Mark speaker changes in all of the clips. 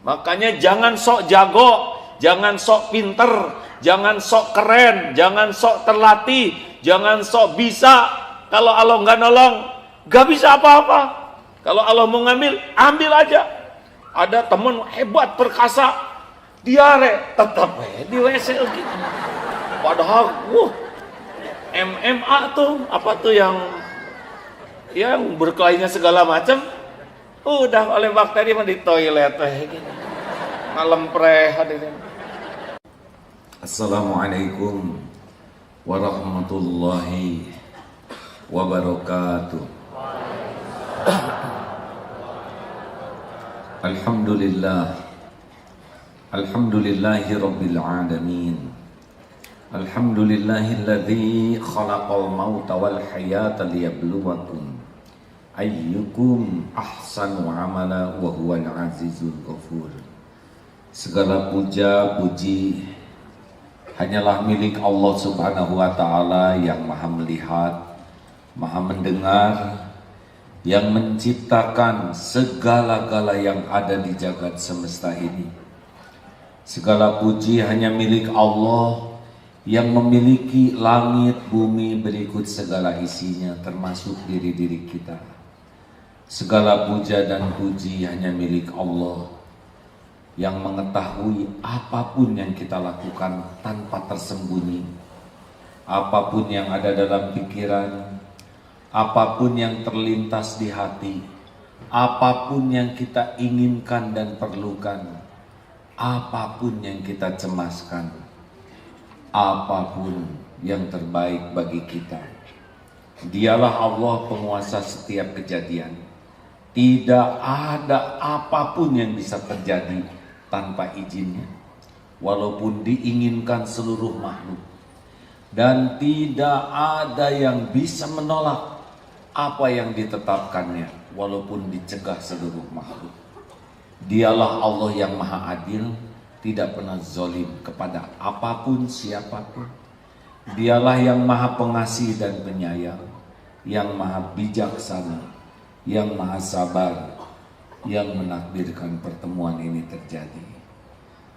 Speaker 1: Makanya jangan sok jago, jangan sok pinter, jangan sok keren, jangan sok terlatih, jangan sok bisa. Kalau Allah nggak nolong, nggak bisa apa-apa. Kalau Allah mau ngambil, ambil aja. Ada teman hebat, perkasa, diare, tetap di WC gitu. Padahal, MMA tuh, apa tuh yang berkelainya segala macam, udah oleh bakteri mah di toilet gitu. Ngalempreh hadirin.
Speaker 2: Assalamualaikum warahmatullahi wabarakatuh. Alhamdulillah, alhamdulillahi rabbil alamin. Alhamdulillahilladzi khalaqal mauta wal hayata liyabluwakum ayyukum ahsanu amala wa huwal azizul ghafur. Segala puja puji hanyalah milik Allah Subhanahu wa taala yang Maha melihat, Maha mendengar, yang menciptakan segala-gala yang ada di jagat semesta ini. Segala puji hanya milik Allah yang memiliki langit, bumi berikut segala isinya, termasuk diri-diri kita. Segala puja dan puji hanya milik Allah yang mengetahui apapun yang kita lakukan tanpa tersembunyi, apapun yang ada dalam pikiran, apapun yang terlintas di hati, apapun yang kita inginkan dan perlukan, apapun yang kita cemaskan, apapun yang terbaik bagi kita. Dialah Allah penguasa setiap kejadian. Tidak ada apapun yang bisa terjadi tanpa izinnya, walaupun diinginkan seluruh makhluk. Dan tidak ada yang bisa menolak apa yang ditetapkannya, walaupun dicegah seluruh makhluk. Dialah Allah yang maha adil, tidak pernah zalim kepada apapun siapapun. Dialah yang maha pengasih dan penyayang, yang maha bijaksana, yang maha sabar, yang menakdirkan pertemuan ini terjadi.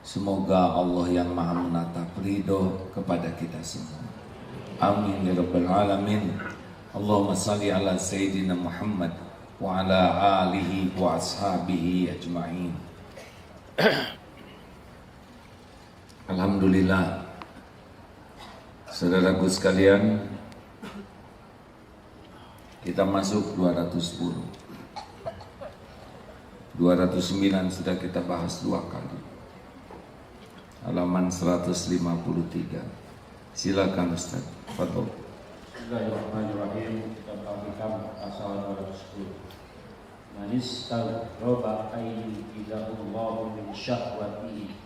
Speaker 2: Semoga Allah yang maha menatap ridho kepada kita semua. Amin ya rabbal alamin. Allahumma salli ala Sayyidina Muhammad wa ala alihi wa ashabihi ajma'in. Alhamdulillah, saudaraku sekalian, kita masuk 210. 209 sudah kita bahas 2 kali. Halaman 153. Silakan Ustaz. Fadhol.
Speaker 3: Bismillahirrahmanirrahim. Kita perhatikan pasal 210. Manis roba ayin idahullahu min syahwatihi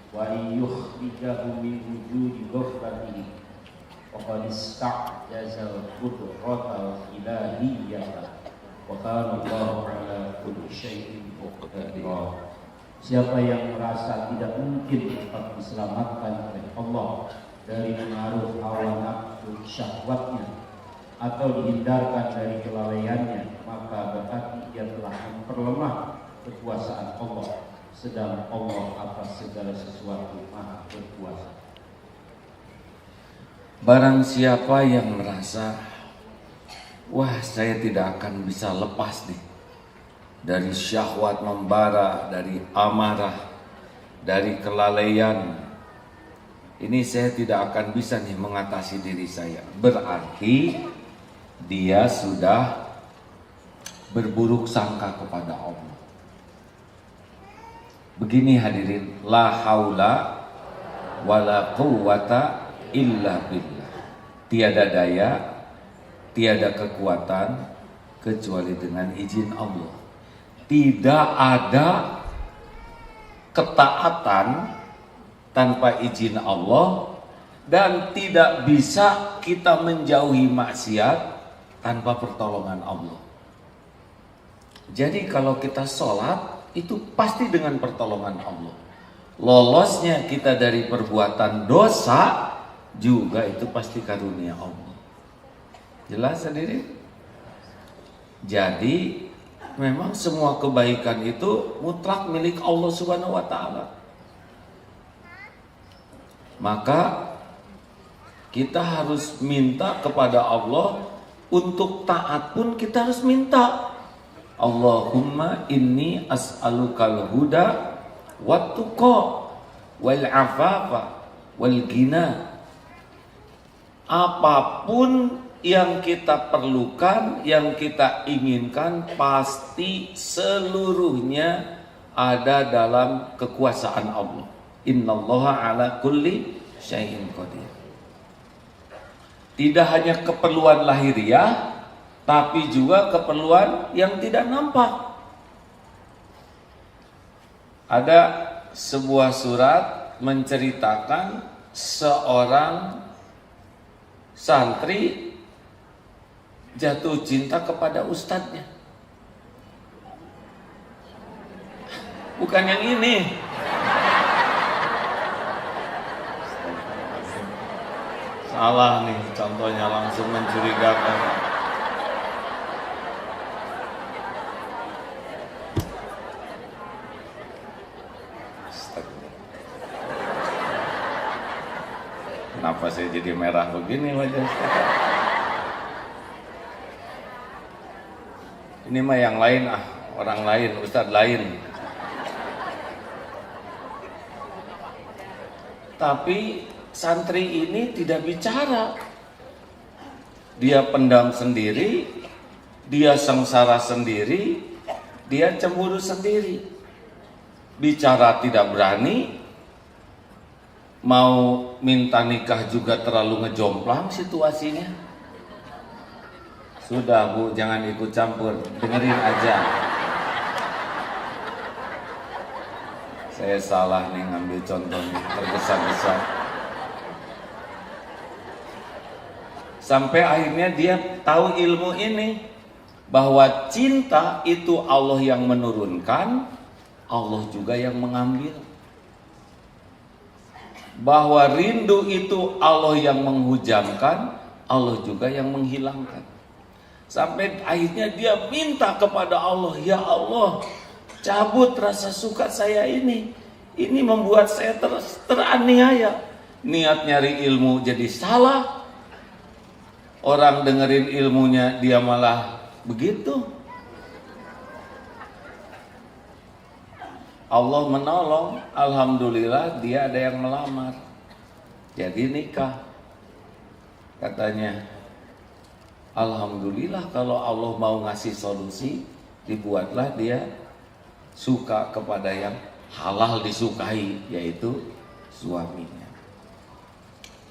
Speaker 3: wa yukhrijahu min wujudi ghafratihi wa qad ista'jazal qudrata wal ilahiyyata wa kana Allahu ala kulli syai'in muqtadir. Siapa yang merasa tidak mungkin dapat diselamatkan oleh Allah dari pengaruh hawa nafsu syahwatnya atau dihindarkan dari kelalaiannya, maka berarti ia telah memperlemah kekuasaan Allah, sedang Allah atas segala sesuatu maha berkuasa.
Speaker 2: Barang siapa yang merasa, wah saya tidak akan bisa lepas nih dari syahwat membara, dari amarah, dari kelalaian, ini saya tidak akan bisa nih mengatasi diri saya, berarti dia sudah berburuk sangka kepada Allah. Begini hadirin, la haula wala quwwata illa billah. Tiada daya, tiada kekuatan kecuali dengan izin Allah. Tidak ada ketaatan tanpa izin Allah, dan tidak bisa kita menjauhi maksiat tanpa pertolongan Allah. Jadi kalau kita sholat itu pasti dengan pertolongan Allah. Lolosnya kita dari perbuatan dosa juga itu pasti karunia Allah. Jelas sendiri. Jadi memang semua kebaikan itu mutlak milik Allah Subhanahu wa taala. Maka kita harus minta kepada Allah, untuk taat pun kita harus minta. Allahumma inni as'alukal huda wat tuqa wal afafa wal ghina. Apapun yang kita perlukan, yang kita inginkan, pasti seluruhnya ada dalam kekuasaan Allah. Innallaha ala kulli syai'in qadir. Tidak hanya keperluan lahiriah, tapi juga keperluan yang tidak nampak. Ada sebuah surat menceritakan seorang santri jatuh cinta kepada ustadznya. Bukan yang ini. Salah nih, contohnya langsung mencurigakan. Kenapa saya jadi merah begini wajah? Ini mah yang lain, orang lain, ustadz lain. Tapi santri ini tidak bicara. Dia pendam sendiri, dia sengsara sendiri, dia cemburu sendiri. Bicara tidak berani, mau minta nikah juga terlalu ngejomplang situasinya. Sudah Bu, jangan ikut campur, dengerin aja. Saya salah nih ngambil contohnya, tergesa-gesa. Sampai akhirnya dia tahu ilmu ini, bahwa cinta itu Allah yang menurunkan, Allah juga yang mengambil. Bahwa rindu itu Allah yang menghujamkan, Allah juga yang menghilangkan. Sampai akhirnya dia minta kepada Allah, ya Allah, cabut rasa suka saya ini. Ini membuat saya teraniaya. Niat nyari ilmu jadi salah. Orang dengerin ilmunya dia malah begitu. Allah menolong, alhamdulillah dia ada yang melamar. Jadi nikah. Katanya, alhamdulillah kalau Allah mau ngasih solusi, dibuatlah dia suka kepada yang halal disukai, yaitu suaminya.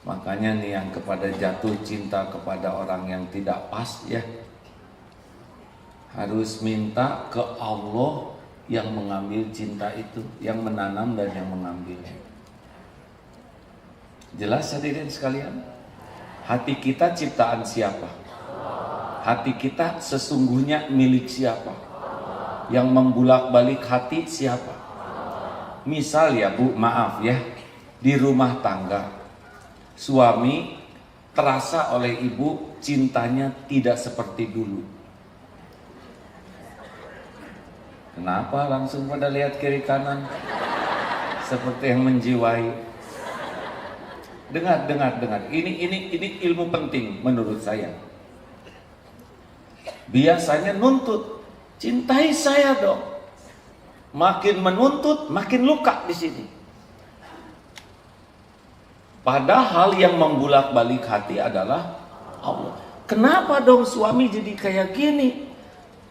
Speaker 2: Makanya nih yang kepada jatuh cinta kepada orang yang tidak pas ya, harus minta ke Allah yang mengambil cinta itu, yang menanam dan yang mengambilnya. Jelas hadirin sekalian? Hati kita ciptaan siapa? Hati kita sesungguhnya milik siapa? Yang membulak-balik hati siapa? Misal ya Bu, maaf ya, di rumah tangga suami terasa oleh ibu cintanya tidak seperti dulu. Kenapa langsung pada lihat kiri kanan seperti yang menjiwai? Dengar. Ini ilmu penting menurut saya. Biasanya nuntut, cintai saya dong. Makin menuntut, makin luka di sini. Padahal yang membulak-balik hati adalah Allah. Kenapa dong suami jadi kayak gini?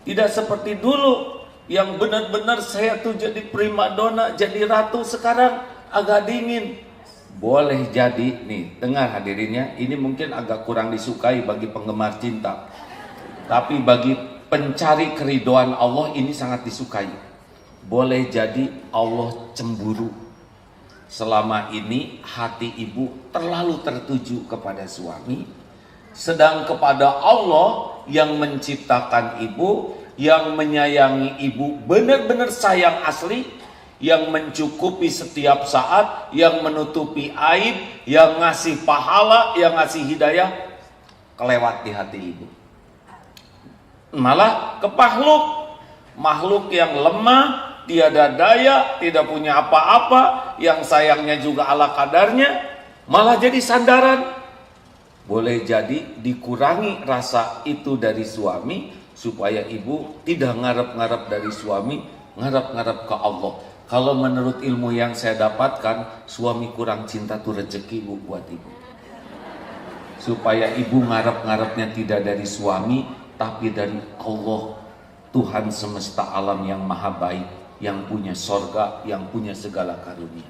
Speaker 2: Tidak seperti dulu yang benar-benar saya tuh jadi primadona, jadi ratu, sekarang agak dingin. Boleh jadi nih, dengar hadirinnya, ini mungkin agak kurang disukai bagi penggemar cinta. Tapi bagi pencari keridoan Allah ini sangat disukai. Boleh jadi Allah cemburu. Selama ini hati ibu terlalu tertuju kepada suami, sedang kepada Allah yang menciptakan ibu, yang menyayangi ibu benar-benar sayang asli, yang mencukupi setiap saat, yang menutupi aib, yang ngasih pahala, yang ngasih hidayah, kelewat di hati ibu. Malah kepahluk,
Speaker 1: Makhluk yang lemah, tiada daya, tidak punya apa-apa, yang sayangnya juga ala kadarnya, malah jadi sandaran. Boleh jadi dikurangi rasa itu dari suami, supaya ibu tidak ngarep-ngarep dari suami, ngarep-ngarep ke Allah. Kalau menurut ilmu yang saya dapatkan, suami kurang cinta tuh rezeki bu buat ibu. Supaya ibu ngarep-ngarepnya tidak dari suami, tapi dari Allah, Tuhan semesta alam yang maha baik, yang punya sorga, yang punya segala karunia.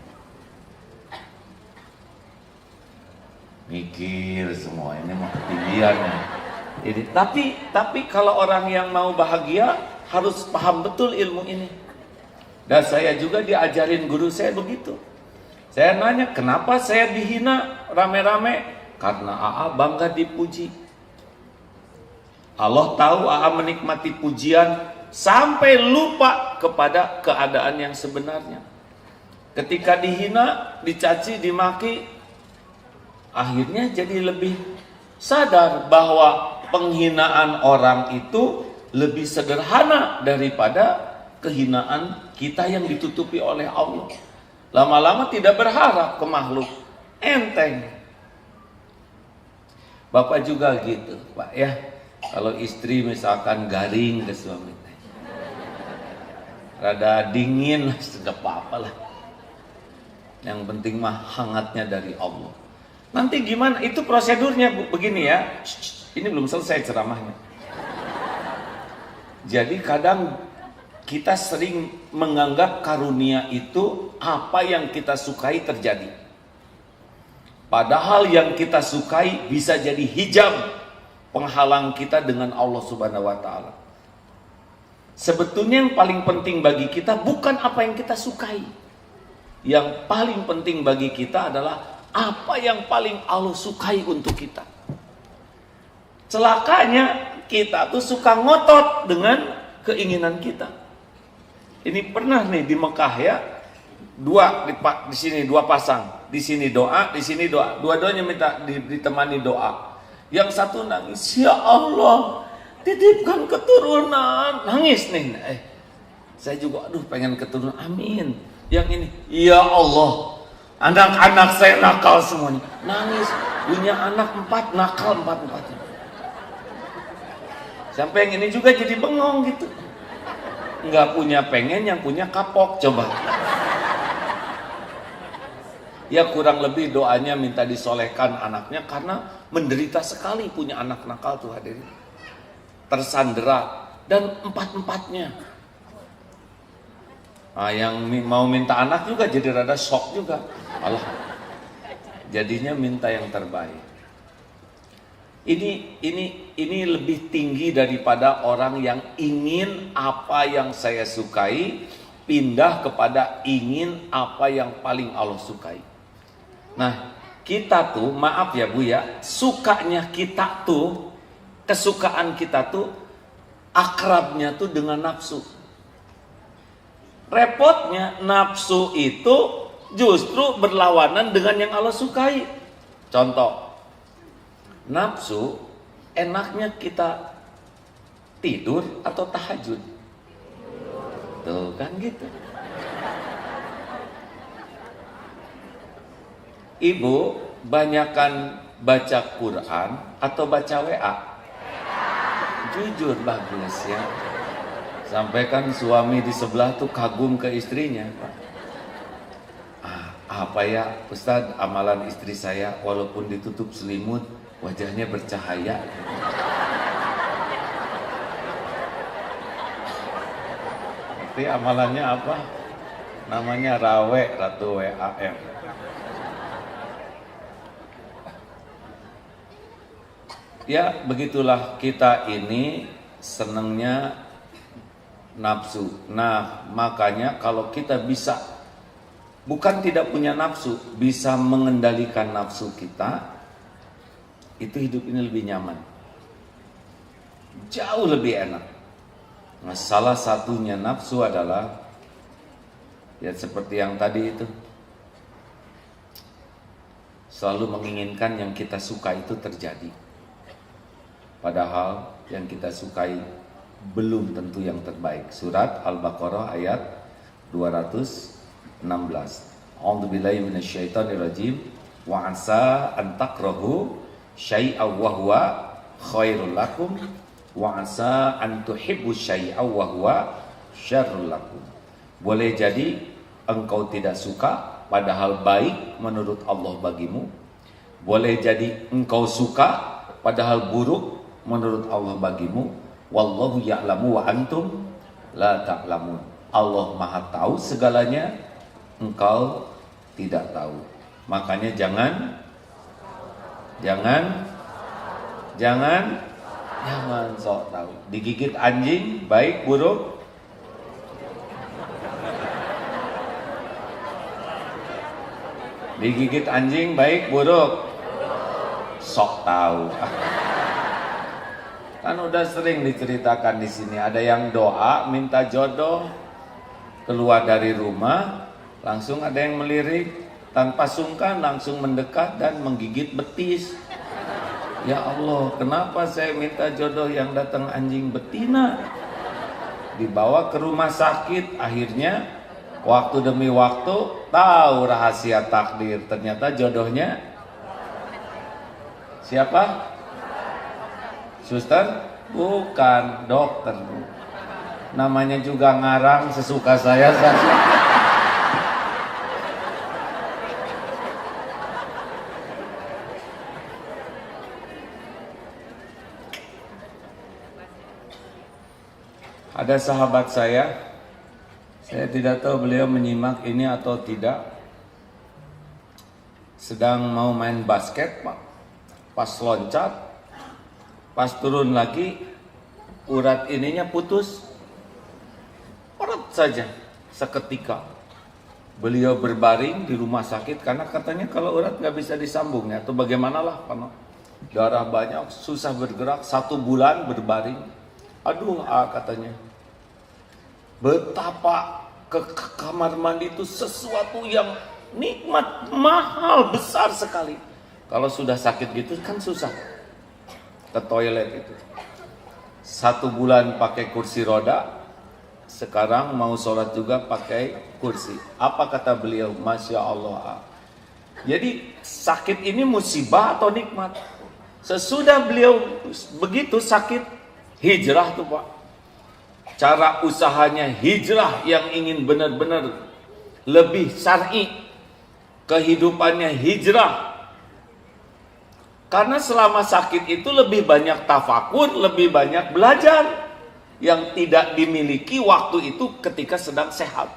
Speaker 1: Mikir semua ini mau ketinggian ya. Jadi, tapi kalau orang yang mau bahagia harus paham betul ilmu ini. Dan saya juga diajarin guru saya begitu. Saya nanya, kenapa saya dihina rame-rame? Karena AA bangga dipuji. Allah tahu AA menikmati pujian sampai lupa kepada keadaan yang sebenarnya. Ketika dihina, dicaci, dimaki, akhirnya jadi lebih sadar bahwa penghinaan orang itu lebih sederhana daripada kehinaan kita yang ditutupi oleh Allah. Lama-lama tidak berharap ke makhluk, enteng. Bapak juga gitu, Pak ya. Kalau istri misalkan garing ke suami, rada dingin, tidak apa-apa lah. Yang penting mah hangatnya dari Allah. Nanti gimana? Itu prosedurnya begini ya. Ini belum selesai ceramahnya. Jadi kadang kita sering menganggap karunia itu apa yang kita sukai terjadi. Padahal yang kita sukai bisa jadi hijab penghalang kita dengan Allah Subhanahu wa taala. Sebetulnya yang paling penting bagi kita bukan apa yang kita sukai. Yang paling penting bagi kita adalah apa yang paling Allah sukai untuk kita. Celakanya kita tuh suka ngotot dengan keinginan kita. Ini pernah nih di Mekah ya, di sini dua pasang, di sini doa, di sini doa. Dua-duanya minta ditemani doa. Yang satu nangis, ya Allah, titipkan keturunan. Nangis nih. Saya juga, aduh pengen keturunan, amin. Yang ini, ya Allah, anak-anak saya nakal semuanya. Nangis, punya anak 4, nakal 4-4. Sampai yang ini juga jadi bengong gitu. Nggak punya pengen, yang punya kapok, coba. Ya kurang lebih doanya minta disolehkan anaknya, karena menderita sekali punya anak nakal tuh hadirin. Tersandera, dan 4-4-nya. Nah, yang mau minta anak juga jadi rada shock juga. Allah. Jadinya minta yang terbaik. Ini lebih tinggi daripada orang yang ingin apa yang saya sukai pindah kepada ingin apa yang paling Allah sukai. Nah, kita tuh maaf ya Bu ya, sukanya kita tuh, kesukaan kita tuh akrabnya tuh dengan nafsu. Repotnya nafsu itu justru berlawanan dengan yang Allah sukai. Contoh, nafsu enaknya kita tidur atau tahajud. Tuh kan gitu. Ibu banyakan baca Quran atau baca WA? Jujur bagus ya. Sampai kan suami di sebelah tuh kagum ke istrinya, Pak. Apa ya Ustadz, amalan istri saya walaupun ditutup selimut wajahnya bercahaya. Tapi amalannya apa? Namanya Rawe, Ratu WAM. Ya begitulah kita ini senangnya nafsu. Nah makanya kalau kita bisa, bukan tidak punya nafsu, bisa mengendalikan nafsu kita, itu hidup ini lebih nyaman, jauh lebih enak. Nah, salah satunya nafsu adalah ya seperti yang tadi itu, selalu menginginkan yang kita suka itu terjadi, padahal yang kita sukai
Speaker 2: belum tentu yang terbaik. Surat Al-Baqarah ayat 216. A'udzubillahi minasyaitonirrajim. Wa asa an takrahu syai'aw wa huwa khairul lakum wa asa an tuhibbu syai'aw wa huwa syarrul lakum. Boleh jadi engkau tidak suka padahal baik menurut Allah bagimu. Boleh jadi engkau suka padahal buruk menurut Allah bagimu. Wallahu ya'lamu wa antum la ta'lamun. Allah Maha tahu segalanya, engkau tidak tahu. Makanya jangan sok tahu. Digigit anjing baik buruk? Digigit anjing baik buruk? Sok tahu. Kan udah sering diceritakan di sini, ada yang doa minta jodoh, keluar dari rumah, langsung ada yang melirik, tanpa sungkan langsung mendekat dan menggigit betis. Ya Allah, kenapa saya minta jodoh yang datang anjing betina? Dibawa ke rumah sakit, akhirnya waktu demi waktu tahu rahasia takdir, ternyata jodohnya siapa? Suster? Bukan, dokter. Namanya juga ngarang sesuka saya. Ada sahabat saya tidak tahu beliau menyimak ini atau tidak, sedang mau main basket, Pak. Pas loncat, pas turun lagi, urat ininya putus. Urat saja, seketika. Beliau berbaring di rumah sakit karena katanya kalau urat nggak bisa disambung ya, atau bagaimanalah, karena darah banyak, susah bergerak, 1 bulan berbaring. Aduh, katanya, betapa ke kamar mandi itu sesuatu yang nikmat, mahal, besar sekali. Kalau sudah sakit gitu kan susah ke toilet itu. 1 bulan pakai kursi roda, sekarang mau sholat juga pakai kursi. Apa kata beliau? Masya Allah. Jadi sakit ini musibah atau nikmat? Sesudah beliau begitu sakit, hijrah tuh Pak. Cara usahanya hijrah yang ingin benar-benar lebih syar'i. Kehidupannya hijrah. Karena selama sakit itu lebih banyak tafakur, lebih banyak belajar yang tidak dimiliki waktu itu ketika sedang sehat.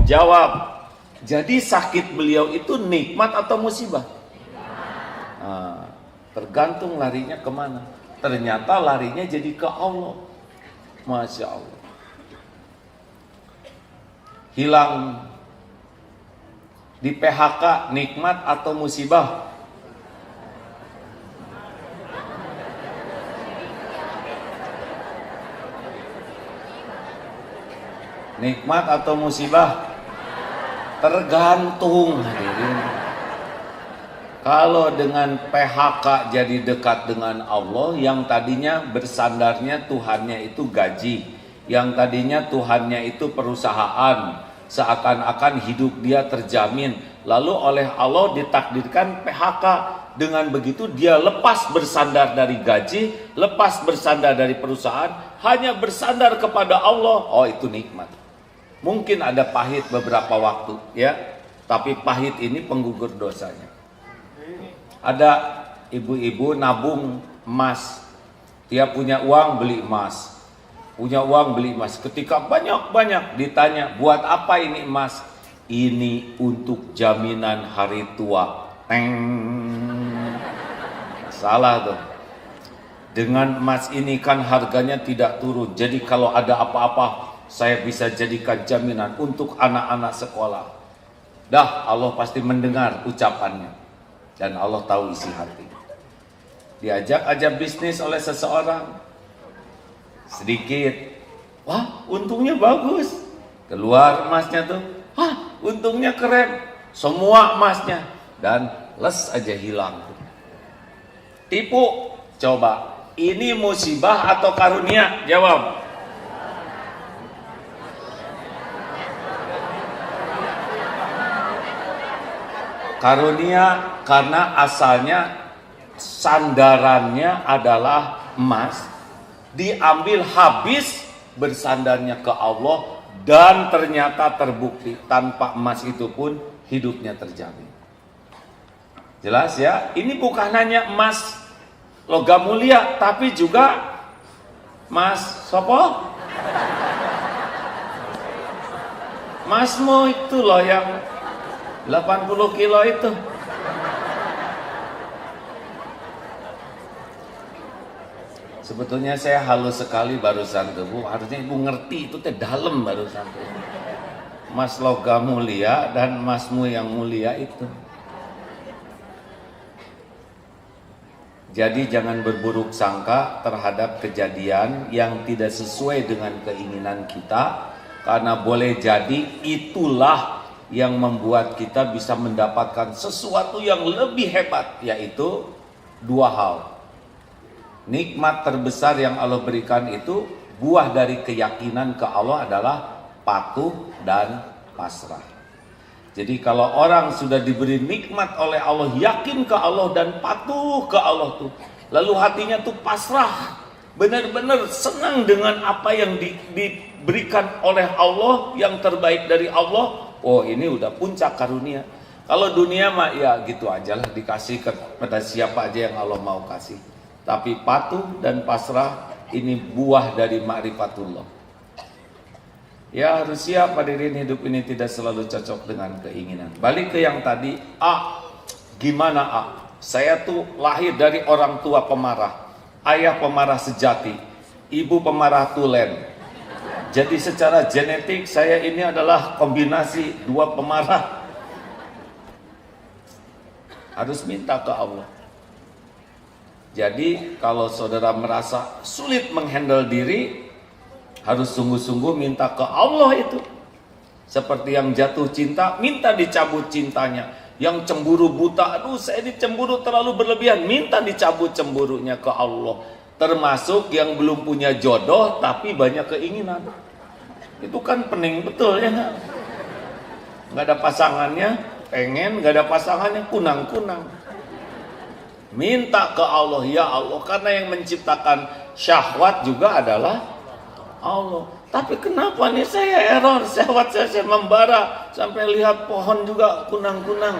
Speaker 2: Jawab. Jadi sakit beliau itu nikmat atau musibah? Nah, tergantung larinya kemana. Ternyata larinya jadi ke Allah. Masya Allah. Hilang di PHK nikmat atau musibah? Nikmat atau musibah? Tergantung hadirin. Kalau dengan PHK jadi dekat dengan Allah, yang tadinya bersandarnya Tuhannya itu gaji, yang tadinya Tuhannya itu perusahaan, seakan-akan hidup dia terjamin, lalu oleh Allah ditakdirkan PHK. Dengan begitu dia lepas bersandar dari gaji, lepas bersandar dari perusahaan, hanya bersandar kepada Allah. Oh, itu nikmat. Mungkin ada pahit beberapa waktu ya, tapi pahit ini penggugur dosanya. Ada ibu-ibu nabung emas, dia punya uang beli emas, punya uang beli emas. Ketika banyak-banyak ditanya, buat apa ini emas? Ini untuk jaminan hari tua. Teng. Salah tuh. Dengan emas ini kan harganya tidak turun. Jadi kalau ada apa-apa, saya bisa jadikan jaminan untuk anak-anak sekolah. Dah, Allah pasti mendengar ucapannya. Dan Allah tahu isi hati. Diajak aja bisnis oleh seseorang, sedikit, wah untungnya bagus. Keluar emasnya tuh, wah untungnya keren. Semua emasnya, dan les aja hilang. Tipu, coba.
Speaker 1: Ini musibah atau karunia? Jawab. Karunia karena asalnya sandarannya adalah emas, diambil habis bersandarnya ke Allah, dan ternyata terbukti tanpa emas itu pun hidupnya terjamin. Jelas ya? Ini bukan hanya emas logam mulia, tapi juga emas sopo? Emasmu itu loh yang 80 kilo itu. Sebetulnya saya halus sekali barusan tuh, Bu. Harusnya Ibu ngerti itu teh dalam barusan tuh. Emas logam mulia dan emasmu yang mulia itu. Jadi jangan berburuk sangka terhadap kejadian yang tidak sesuai dengan keinginan kita, karena boleh jadi itulah yang membuat kita bisa mendapatkan sesuatu yang lebih hebat, yaitu dua hal. Nikmat terbesar yang Allah berikan itu buah dari keyakinan ke Allah adalah patuh dan pasrah. Jadi kalau orang sudah diberi nikmat oleh Allah, yakin ke Allah dan patuh ke Allah tuh, lalu hatinya tuh pasrah, benar-benar senang dengan apa yang diberikan oleh Allah, yang terbaik dari Allah. Oh, ini udah puncak karunia. Kalau dunia mah ya gitu aja lah, dikasih kepada siapa aja yang Allah mau kasih. Tapi patuh dan pasrah ini buah dari ma'rifatullah. Ya harus siap hadirin, hidup ini tidak selalu cocok dengan keinginan. Balik ke yang tadi, gimana saya tuh lahir dari orang tua pemarah, ayah pemarah sejati, ibu pemarah tulen. Jadi secara genetik saya ini adalah kombinasi dua pemarah. Harus minta ke Allah. Jadi kalau saudara merasa sulit menghandle diri, harus sungguh-sungguh minta ke Allah itu. Seperti yang jatuh cinta, minta dicabut cintanya. Yang cemburu buta, aduh saya dicemburu terlalu berlebihan, minta dicabut cemburunya ke Allah. Termasuk yang belum punya jodoh tapi banyak keinginan. Itu kan pening betul ya. Gak ada pasangannya, pengen, gak ada pasangannya, kunang-kunang. Minta ke Allah, ya Allah, karena yang menciptakan syahwat juga adalah Allah. Tapi kenapa nih saya error, syahwat saya membara sampai lihat pohon juga kunang-kunang.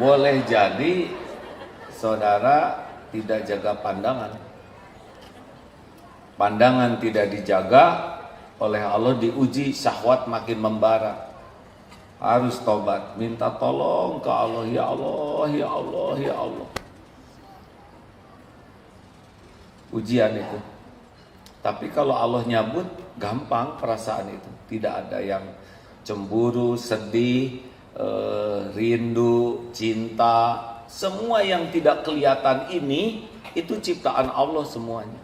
Speaker 1: Boleh jadi saudara tidak jaga pandangan. Pandangan tidak dijaga, oleh Allah diuji, syahwat makin membara. Harus tobat, minta tolong ke Allah, ya Allah, ya Allah, ya Allah. Ujian itu. Tapi kalau Allah nyabut, gampang perasaan itu. Tidak ada yang cemburu, sedih, rindu, cinta. Semua yang tidak kelihatan ini, itu ciptaan Allah semuanya.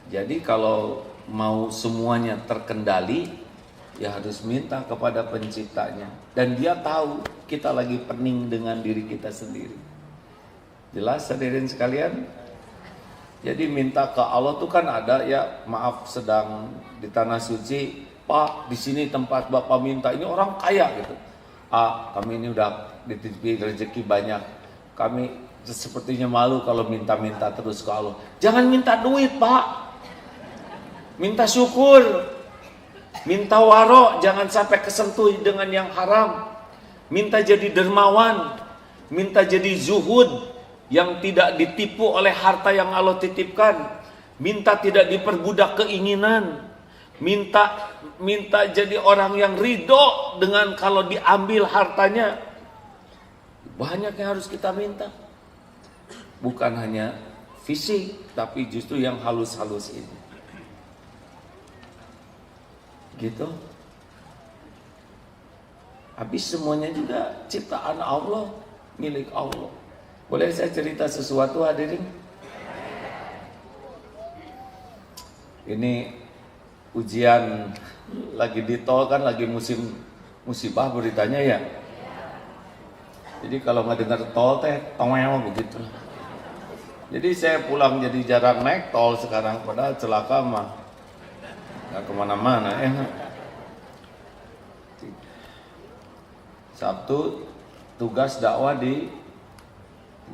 Speaker 1: Jadi kalau mau semuanya terkendali, ya harus minta kepada penciptanya. Dan dia tahu kita lagi pening dengan diri kita sendiri. Jelas hadirin sekalian? Jadi minta ke Allah tuh kan ada ya, maaf sedang di tanah suci, Pak di sini tempat Bapak minta, ini orang kaya gitu. Kami ini udah dititipi rezeki banyak, kami sepertinya malu kalau minta-minta terus ke Allah. Jangan minta duit Pak, minta syukur, minta waro, jangan sampai kesentuh dengan yang haram. Minta jadi dermawan, minta jadi zuhud, yang tidak ditipu oleh harta yang Allah titipkan. Minta tidak diperbudak keinginan. Minta jadi orang yang ridho dengan kalau diambil hartanya. Banyak yang harus kita minta. Bukan hanya fisik, tapi justru yang halus-halus ini. Gitu. Habis semuanya juga ciptaan Allah, milik Allah. Boleh saya cerita sesuatu hadirin? Ini ujian lagi di tol kan, lagi musim musibah beritanya ya. Jadi kalau nggak dengar tol teh, tongel begitu. Jadi saya pulang jadi jarang naik tol sekarang, padahal celaka mah nggak kemana-mana enak. Sabtu tugas dakwah di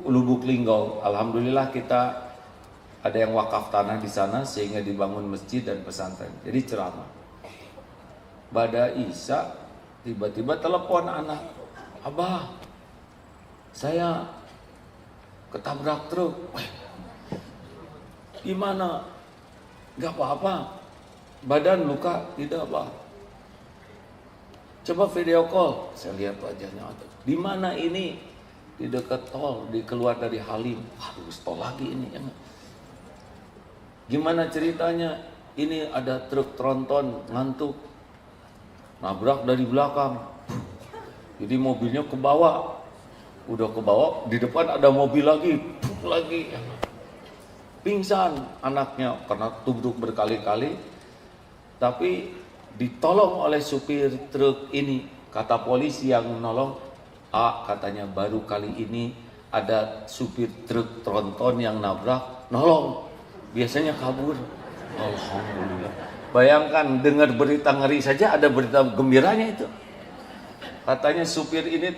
Speaker 1: Lubuk Linggau. Alhamdulillah kita ada yang wakaf tanah di sana sehingga dibangun masjid dan pesantren. Jadi ceramah. Pada Isya tiba-tiba telepon anak, "Abah, saya ketabrak truk." "Gimana?" "Gak apa-apa, badan luka." "Tidak, Abah." "Coba video call." Saya lihat wajahnya. "Di mana ini?" "Di dekat tol, di keluar dari Halim." "Waduh, tol lagi ini." "Gimana ceritanya?" "Ini ada truk tronton ngantuk, nabrak dari belakang. Jadi mobilnya ke bawah. Udah ke bawah, di depan ada mobil lagi. Pingsan anaknya karena tubruk berkali-kali. Tapi ditolong oleh supir truk ini. Kata polisi yang menolong, katanya baru kali ini ada supir truk tronton yang nabrak, nolong. Biasanya kabur." Alhamdulillah. Bayangkan dengar berita ngeri saja ada berita gembiranya itu. Katanya supir ini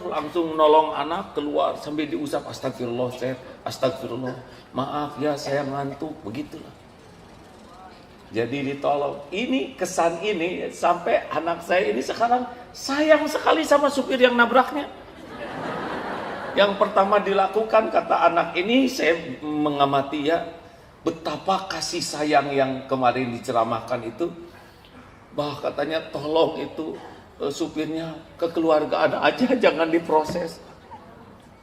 Speaker 1: langsung nolong anak keluar sambil diusap, "Astagfirullah, Chef, astagfirullah. Maaf ya, saya ngantuk." Begitulah. Jadi ditolong. Ini kesan ini sampai anak saya ini sekarang sayang sekali sama supir yang nabraknya. Yang pertama dilakukan, kata anak ini, saya mengamati ya, betapa kasih sayang yang kemarin diceramahkan itu. Katanya tolong itu supirnya kekeluargaan aja, jangan diproses.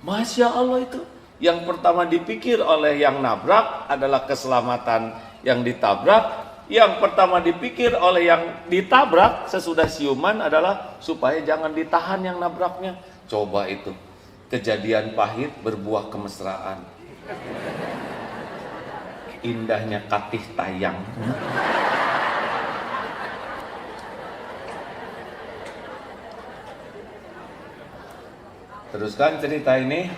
Speaker 1: Masya Allah itu. Yang pertama dipikir oleh yang nabrak adalah keselamatan yang ditabrak. Yang pertama dipikir oleh yang ditabrak sesudah siuman adalah supaya jangan ditahan yang nabraknya. Coba itu. Kejadian pahit berbuah kemesraan. Indahnya katih tayang. Teruskan cerita ini.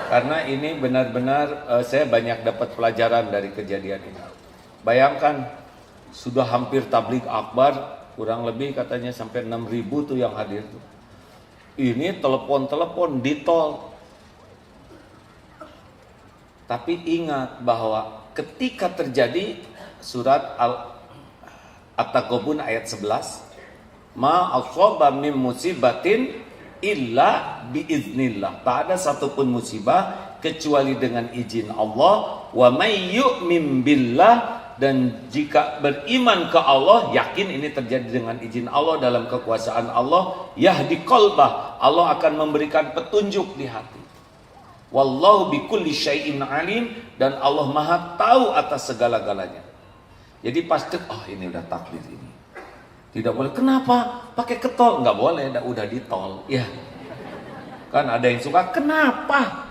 Speaker 1: Karena ini benar-benar saya banyak dapat pelajaran dari kejadian ini. Bayangkan, sudah hampir tabligh akbar, kurang lebih katanya sampai 6.000 tuh yang hadir tuh. Ini telepon-telepon di tol. Tapi ingat bahwa ketika terjadi surat At-Taghabun ayat 11, "Ma asaba min musibatin illa biiznillah." Tak ada satupun musibah kecuali dengan izin Allah. Wa may yu'min billah, dan jika beriman ke Allah, yakin ini terjadi dengan izin Allah dalam kekuasaan Allah, yahdi qalbah, Allah akan memberikan petunjuk di hati. Wallahu bikulli syai'in alim, dan Allah Maha tahu atas segala-galanya. Jadi pasti ini udah takdir ini. Tidak boleh. Kenapa? Pakai ketol? Enggak boleh, udah di tol. Ya. Kan ada yang suka, kenapa?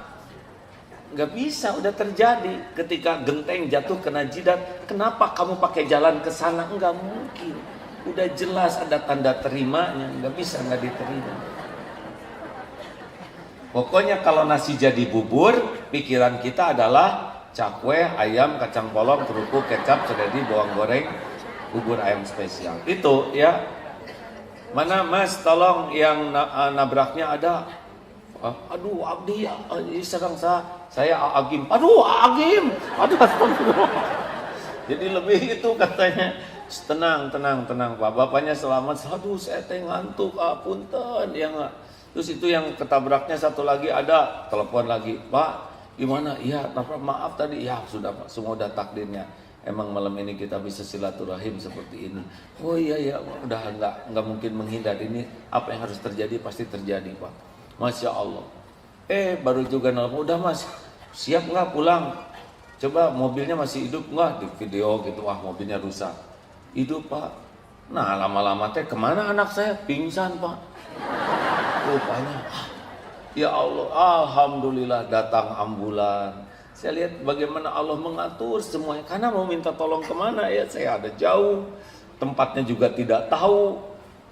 Speaker 1: Enggak bisa, udah terjadi. Ketika genteng jatuh kena jidat, kenapa kamu pakai jalan ke sana? Enggak mungkin. Udah jelas ada tanda terimanya, enggak bisa enggak diterima. Pokoknya kalau nasi jadi bubur, pikiran kita adalah cakwe, ayam, kacang polong, kerupuk, kecap, seledri, bawang goreng, bubur ayam spesial. Itu ya. Mana Mas, tolong yang nabraknya ada. Aduh Abdi, sedang saya Agim. Aduh Agim. Aduh astagfirullah. Jadi lebih itu katanya. Tenang Pak. Bapaknya selamat. Aduh saya ngantuk, punten ya enggak. Terus itu yang ketabraknya satu lagi ada, telepon lagi. "Pak, gimana?" "Iya, maaf tadi." "Ya sudah Pak, semua udah takdirnya. Emang malam ini kita bisa silaturahim seperti ini." "Oh iya, udah enggak mungkin menghindar, ini apa yang harus terjadi pasti terjadi Pak." Masya Allah. Baru juga nelfon, "Udah Mas, siap nggak pulang? Coba mobilnya masih hidup nggak?" Di video gitu, mobilnya rusak. "Hidup Pak." Nah lama-lama kemana anak saya? "Pingsan Pak." Rupanya, ya Allah, alhamdulillah datang ambulan. Saya lihat bagaimana Allah mengatur semuanya. Karena mau minta tolong kemana ya, saya ada jauh, tempatnya juga tidak tahu.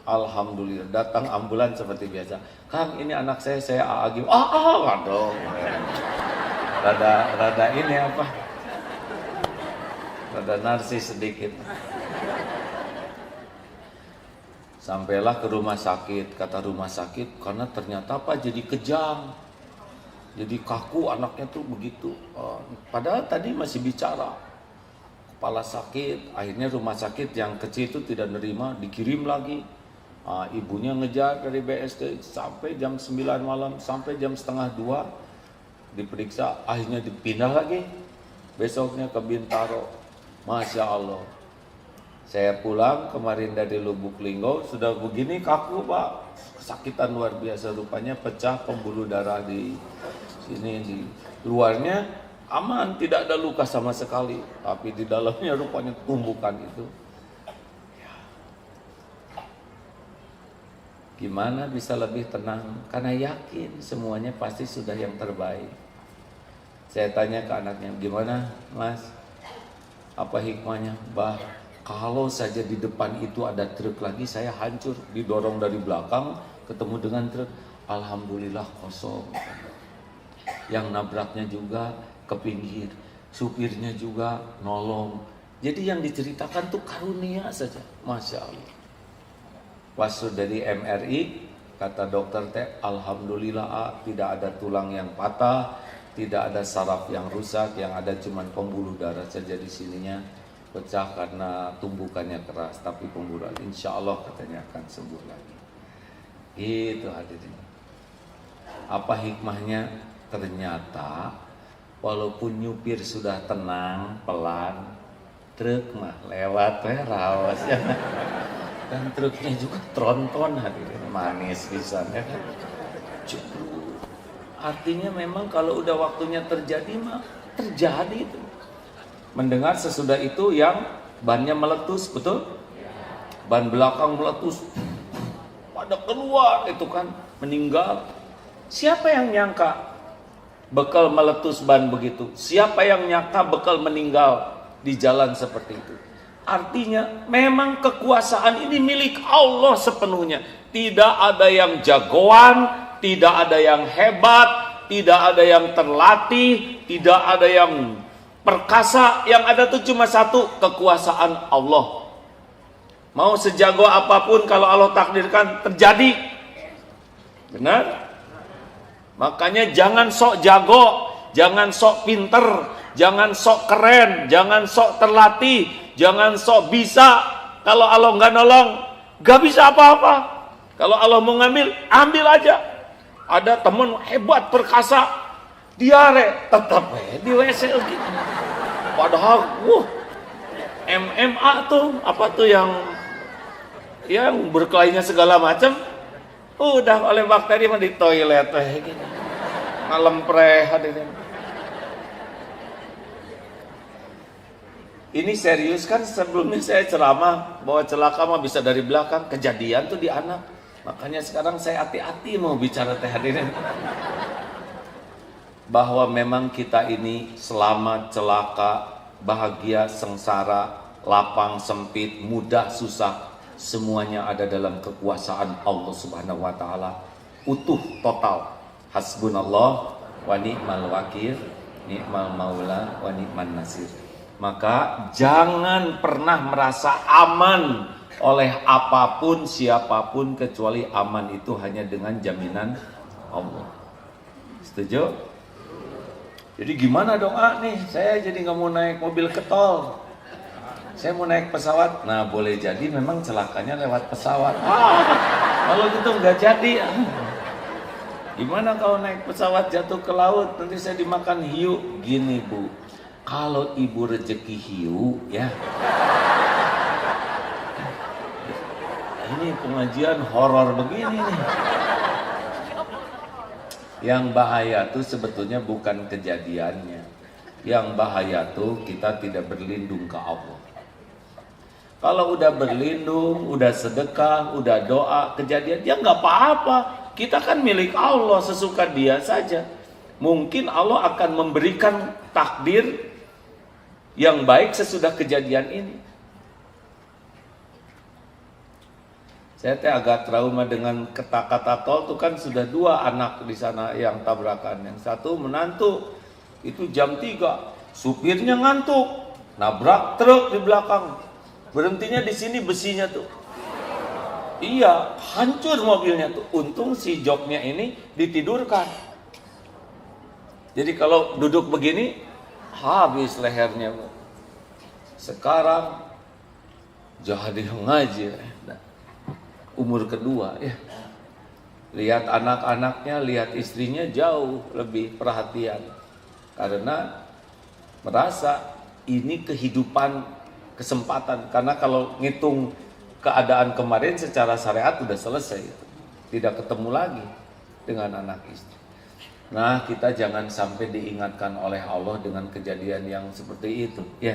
Speaker 1: Alhamdulillah datang ambulan seperti biasa. "Kang, ini anak saya Agim." Waduh.
Speaker 2: rada ini apa? Rada narsis sedikit. Sampailah ke rumah sakit, kata rumah sakit, karena ternyata apa, jadi kejam, jadi kaku anaknya tuh begitu. Padahal tadi masih bicara, kepala sakit. Akhirnya rumah sakit yang kecil itu tidak nerima, dikirim lagi. Ibunya ngejar dari BSD sampai jam 9 malam, sampai jam setengah 2 diperiksa, akhirnya dipindah lagi besoknya ke Bintaro. Masya Allah, saya pulang kemarin dari Lubuk Linggau, sudah begini kaku Pak, kesakitan luar biasa, rupanya pecah pembuluh darah di sini, di luarnya aman, tidak ada luka sama sekali, tapi di dalamnya rupanya tumbukan itu. Gimana bisa lebih tenang? Karena yakin semuanya pasti sudah yang terbaik. Saya tanya ke anaknya, gimana Mas? Apa hikmahnya? Bah, kalau saja di depan itu ada truk lagi, saya hancur. Didorong dari belakang, ketemu dengan truk. Alhamdulillah kosong. Yang nabraknya juga ke pinggir. Supirnya juga nolong. Jadi yang diceritakan tuh karunia saja. Masya Allah. Pas dari MRI, kata dokter teh, alhamdulillah tidak ada tulang yang patah, tidak ada saraf yang rusak, yang ada cuma pembuluh darah saja di sininya pecah karena tumbukannya keras, tapi pembuluh insya Allah katanya akan sembuh lagi. Itu hadirin. Apa hikmahnya? Ternyata walaupun nyupir sudah tenang, pelan, truk mah lewat rawas ya. Dan truknya juga tronton hadirin, manis bisa ya kan. Cukup. Artinya memang kalau udah waktunya terjadi mah terjadi itu. Mendengar sesudah itu yang bannya meletus, betul? Ban belakang meletus, pada keluar itu kan, meninggal. Siapa yang nyangka bekal meletus ban begitu? Siapa yang nyangka bekal meninggal di jalan seperti itu? Artinya memang kekuasaan ini milik Allah sepenuhnya. Tidak ada yang jagoan, tidak ada yang hebat, tidak ada yang terlatih, tidak ada yang perkasa. Yang ada tuh cuma satu, kekuasaan Allah. Mau sejago apapun kalau Allah takdirkan terjadi. Benar? Makanya jangan sok jago, jangan sok pinter, jangan sok keren, jangan sok terlatih, jangan sok bisa. Kalau Allah nggak nolong, nggak bisa apa-apa. Kalau Allah mau ngambil, ambil aja. Ada teman hebat, perkasa, diare, tetap di WC gitu. Padahal, MMA tuh, apa tuh yang berkelainya segala macam, udah oleh bakteri mah di toilet gitu. Ngalempreh hadirin. Ini serius kan, sebelumnya saya ceramah bahwa celaka mah bisa dari belakang, kejadian tuh di anak. Makanya sekarang saya hati-hati mau bicara teh hadirin. Bahwa memang kita ini selamat, celaka, bahagia, sengsara, lapang, sempit, mudah, susah, semuanya ada dalam kekuasaan Allah Subhanahu wa taala. Utuh, total. Hasbunallah wa ni'mal wakil, ni'mal maula wa ni'man nasir. Maka jangan pernah merasa aman oleh apapun, siapapun, kecuali aman itu hanya dengan jaminan Allah. Setuju? Jadi gimana doa nih? Saya jadi nggak mau naik mobil ke tol, saya mau naik pesawat. Nah boleh jadi memang celakanya lewat pesawat. Kalau gitu nggak jadi. Gimana kalau naik pesawat jatuh ke laut, nanti saya dimakan hiu? Gini Bu, kalau ibu rezeki hiu ya, ini pengajian horor begini nih. Yang bahaya tuh sebetulnya bukan kejadiannya. Yang bahaya tuh kita tidak berlindung ke Allah. Kalau udah berlindung, udah sedekah, udah doa, kejadian ya nggak apa-apa. Kita kan milik Allah, sesuka Dia saja. Mungkin Allah akan memberikan takdir yang baik sesudah kejadian ini. Saya agak trauma dengan kata-kata tol itu kan, sudah 2 anak di sana yang tabrakan. Yang satu menantu
Speaker 1: Itu jam 3, supirnya ngantuk, nabrak truk di belakang. Berhentinya di sini besinya tuh. Iya, hancur mobilnya tuh. Untung si joknya ini ditidurkan. Jadi kalau duduk begini, habis lehernya. Sekarang jadi ngaji. Umur kedua ya. Lihat anak-anaknya, lihat istrinya jauh lebih perhatian. Karena merasa ini kehidupan, kesempatan. Karena kalau ngitung keadaan kemarin secara syariat sudah selesai. Tidak ketemu lagi dengan anak istri. Nah, kita jangan sampai diingatkan oleh Allah dengan kejadian yang seperti itu. Ya.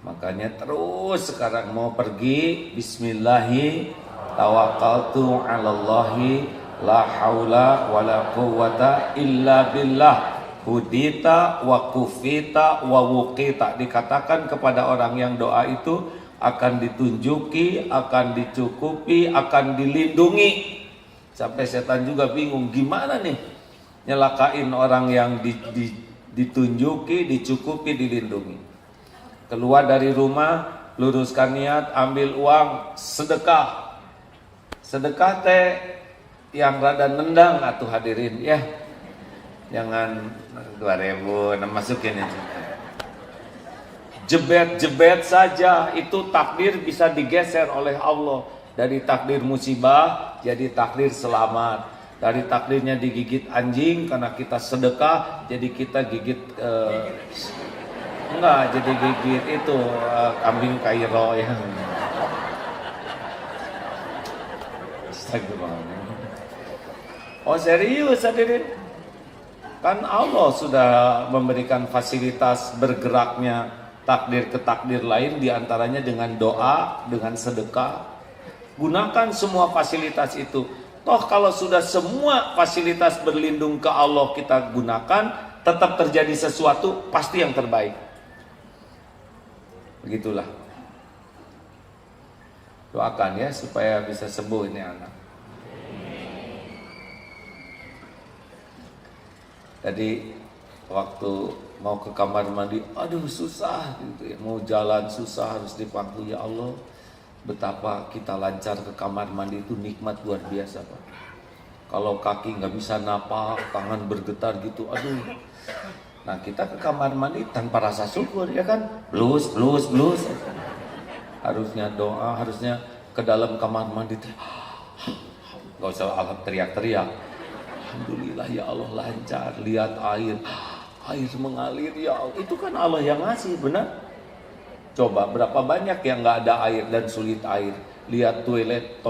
Speaker 1: Makanya terus sekarang mau pergi, bismillahi tawakkaltu 'alallahi la haula wala quwwata illa billah. Hudita wa kufita wa wuqita. Dikatakan kepada orang yang doa itu akan ditunjuki, akan dicukupi, akan dilindungi. Sampai setan juga bingung, gimana nih nyelakain orang yang ditunjuki, dicukupi, dilindungi. Keluar dari rumah, luruskan niat, ambil uang, sedekah. Sedekah teh yang rada nendang atuh hadirin ya. Jangan 2000 masukin itu. Jebet-jebet saja, itu takdir bisa digeser oleh Allah. Dari takdir musibah jadi takdir selamat. Dari takdirnya digigit anjing karena kita sedekah, jadi kita gigit enggak, jadi gigit itu kambing Kairo ya. Astagfirullah. Oh serius hadirin? Kan Allah sudah memberikan fasilitas bergeraknya takdir ke takdir lain, diantaranya dengan doa, dengan sedekah. Gunakan semua fasilitas itu. Toh kalau sudah semua fasilitas berlindung ke Allah kita gunakan, tetap terjadi sesuatu, pasti yang terbaik. Begitulah. Doakan ya supaya bisa sembuh ini anak. Jadi waktu mau ke kamar mandi, aduh susah gitu ya. Mau jalan susah, harus dipanggil, ya Allah. Betapa kita lancar ke kamar mandi itu nikmat luar biasa Pak. Kalau kaki nggak bisa napak, tangan bergetar gitu, aduh. Nah kita ke kamar mandi tanpa rasa syukur ya kan, blus. Harusnya doa, harusnya ke dalam kamar mandi, nggak usah teriak-teriak. Alhamdulillah ya Allah lancar, lihat air mengalir ya Allah. Itu kan Allah yang ngasih, benar? Coba berapa banyak yang nggak ada air dan sulit air. Lihat toilet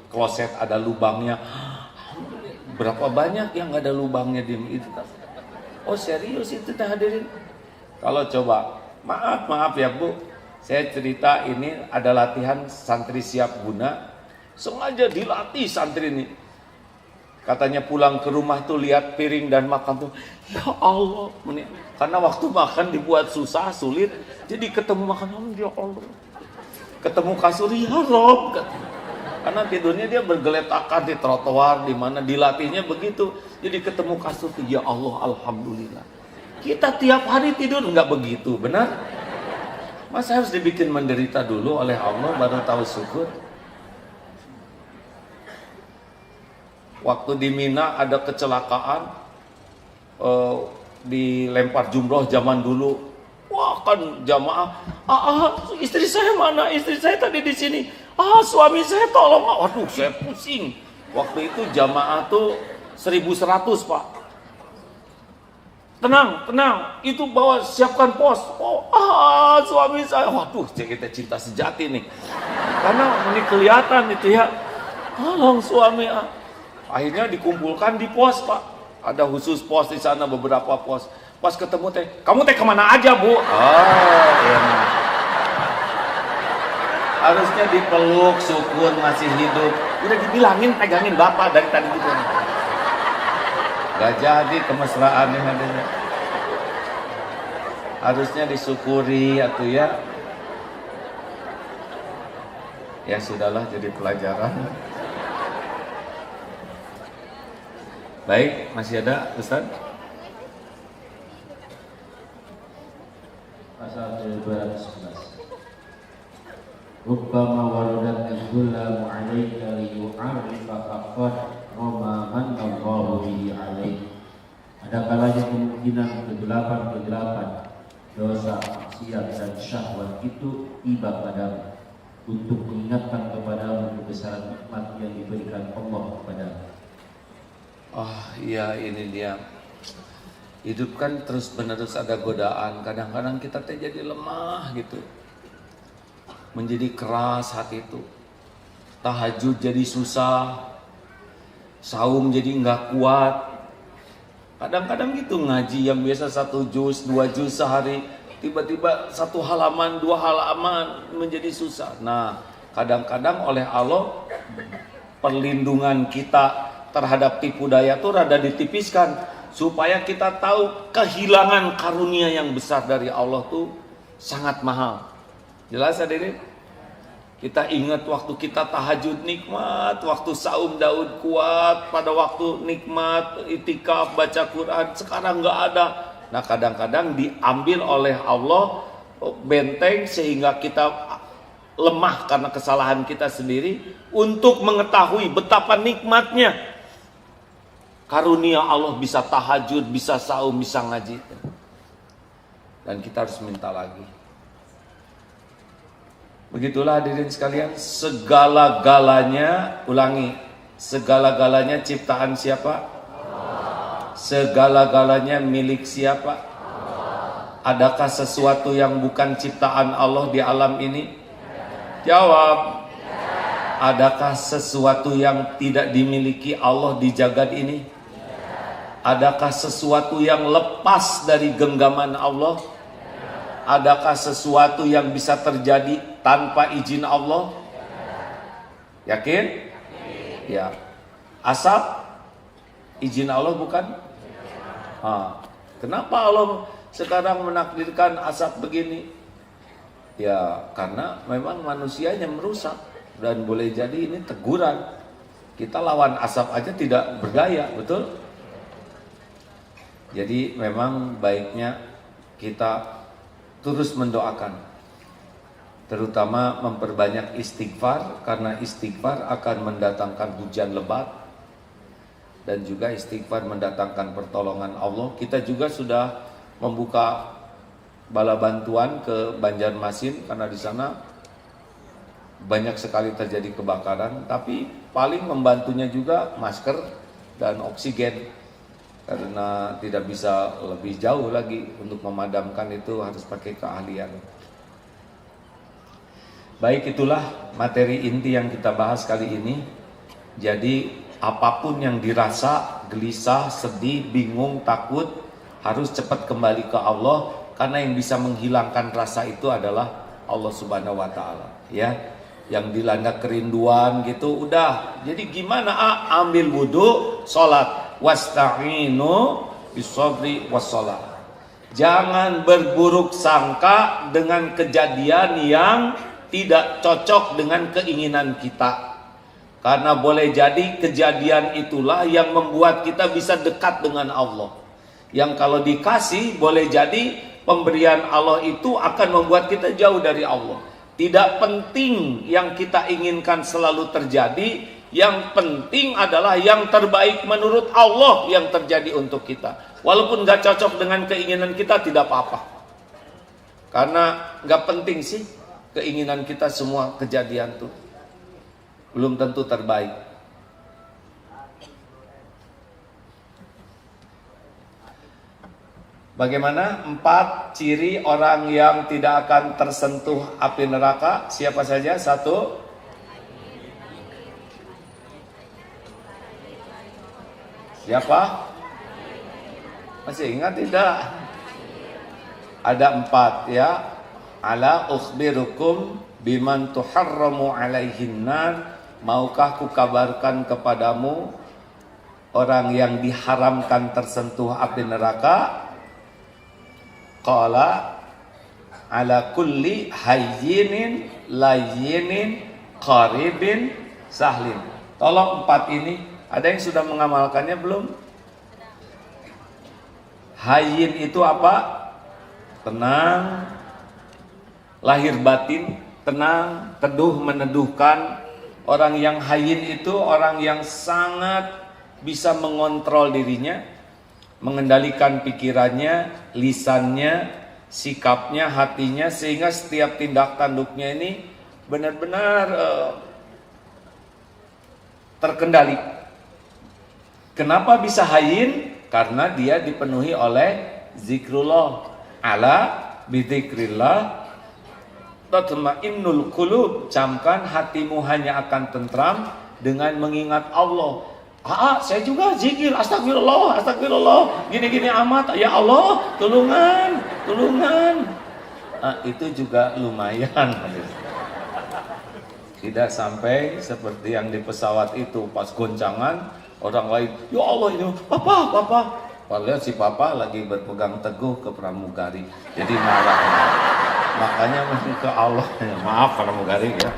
Speaker 1: kloset ada lubangnya. Berapa banyak yang nggak ada lubangnya di itu. Oh serius itu hadirin. Kalau coba, maaf ya Bu, saya cerita ini ada latihan santri siap guna. Sengaja dilatih santri ini. Katanya pulang ke rumah tuh lihat piring dan makan tuh, ya Allah. Karena waktu makan dibuat susah, sulit. Jadi ketemu makanan, ya Allah. Ketemu kasur, ya Rob. Karena tidurnya dia bergeletakan di trotoar, di mana dilatihnya begitu. Jadi ketemu kasur, ya Allah, Alhamdulillah. Kita tiap hari tidur nggak begitu, benar? Masa harus dibikin menderita dulu oleh Allah baru tahu syukur? Waktu di Mina ada kecelakaan, dilempar jumroh zaman dulu. Wah kan jamaah, istri saya mana? Istri saya tadi di sini. Suami saya tolong. Waduh saya pusing. Waktu itu jamaah tuh 1100 Pak. Tenang, itu bawa siapkan pos. Suami saya, waduh kita cinta sejati nih. Karena ini kelihatan itu ya. Tolong suami. Akhirnya dikumpulkan di pos Pak. Ada khusus pos di sana, beberapa pos. Pas ketemu kamu kemana aja Bu? Iya. Harusnya dipeluk, syukur masih hidup. Udah dibilangin pegangin Bapak dari tadi gitu. Gak jadi kemesraannya adanya. Harusnya disyukuri atuh ya. Ya sudahlah, jadi pelajaran. Baik, masih ada Ustaz?
Speaker 3: naskah ke-211. Rubbama waradat al-ghullamu 'alaika liyu'arrifaka qad rama manallahu bihi 'alaik. Ada kalanya kemungkinan kegelapan-kegelapan dosa, maksiat dan syahwat itu tiba padamu untuk mengingatkan kepadamu kebesaran nikmat yang diberikan Allah kepadamu.
Speaker 2: Oh iya, ini dia. Hidup kan terus menerus ada godaan. Kadang-kadang kita jadi lemah gitu, menjadi keras hati itu. Tahajud jadi susah, saum jadi nggak kuat. Kadang-kadang gitu, ngaji yang biasa 1 juz, 2 juz sehari, tiba-tiba 1 halaman, 2 halaman menjadi susah. Nah, kadang-kadang oleh Allah perlindungan kita terhadap tipu daya itu rada ditipiskan, supaya kita tahu kehilangan karunia yang besar dari Allah tuh sangat mahal. Jelas hadirin? Kita ingat waktu kita tahajud nikmat, waktu saum Daud kuat, pada waktu nikmat itikaf baca Quran, sekarang nggak ada. Nah, kadang-kadang diambil oleh Allah benteng sehingga kita lemah karena kesalahan kita sendiri, untuk mengetahui betapa nikmatnya karunia Allah, bisa tahajud, bisa saum, bisa ngaji. Dan kita harus minta lagi. Begitulah hadirin sekalian, segala-galanya, ulangi, segala-galanya ciptaan siapa? Segala-galanya milik siapa? Adakah sesuatu yang bukan ciptaan Allah di alam ini? Jawab. Adakah sesuatu yang tidak dimiliki Allah di jagat ini? Adakah sesuatu yang lepas dari genggaman Allah? Adakah sesuatu yang bisa terjadi tanpa izin Allah? Yakin? Ya. Asap izin Allah bukan? Kenapa Allah sekarang menakdirkan asap begini? Ya, karena memang manusianya merusak, dan boleh jadi ini teguran. Kita lawan asap aja tidak berdaya, betul? Jadi memang baiknya kita terus mendoakan, terutama memperbanyak istighfar, karena istighfar akan mendatangkan hujan lebat, dan juga istighfar mendatangkan pertolongan Allah. Kita juga sudah membuka bala bantuan ke Banjarmasin, karena di sana banyak sekali terjadi kebakaran, tapi paling membantunya juga masker dan oksigen, karena tidak bisa lebih jauh lagi untuk memadamkan, itu harus pakai keahlian. Baik, itulah materi inti yang kita bahas kali ini. Jadi apapun yang dirasa, gelisah, sedih, bingung, takut, harus cepat kembali ke Allah, karena yang bisa menghilangkan rasa itu adalah Allah Subhanahu wa taala, ya. Yang dilanda kerinduan gitu, udah. Jadi gimana? Ambil wudhu, sholat. Wasta'inu bisabri wassalah. Jangan berburuk sangka dengan kejadian yang tidak cocok dengan keinginan kita, karena boleh jadi kejadian itulah yang membuat kita bisa dekat dengan Allah. Yang kalau dikasih, boleh jadi pemberian Allah itu akan membuat kita jauh dari Allah. Tidak penting yang kita inginkan selalu terjadi, yang penting adalah yang terbaik menurut Allah yang terjadi untuk kita. Walaupun gak cocok dengan keinginan kita, tidak apa-apa, karena gak penting sih keinginan kita, semua kejadian tuh belum tentu terbaik. Bagaimana 4 ciri orang yang tidak akan tersentuh api neraka? Siapa saja? 1. Siapa? Masih ingat tidak? Ada 4 ya. Ala ukhbirukum biman tuharramu alaihin nar. Maukah kukabarkan kepadamu orang yang diharamkan tersentuh api neraka? Qala ala kulli hayyinin layyinin qaribin sahlin. Tolong 4 ini, ada yang sudah mengamalkannya belum? Hayyin itu apa? Tenang, lahir batin, tenang, teduh, meneduhkan. Orang yang hayyin itu orang yang sangat bisa mengontrol dirinya, mengendalikan pikirannya, lisannya, sikapnya, hatinya, sehingga setiap tindak tanduknya ini benar-benar terkendali. Kenapa bisa hayyin? Karena dia dipenuhi oleh zikrullah. Ala bidzikrillah tatma'innul qulub. Camkan hatimu hanya akan tentram dengan mengingat Allah. Saya juga zikir, astagfirullah, astagfirullah, gini-gini amat, ya Allah, tulungan. Itu juga lumayan. Tidak sampai seperti yang di pesawat itu, pas goncangan, orang lain, ya Allah ini, papa. Padahal si papa lagi berpegang teguh ke pramugari, jadi marah. Makanya mesti ke Allah, maaf pramugari ya.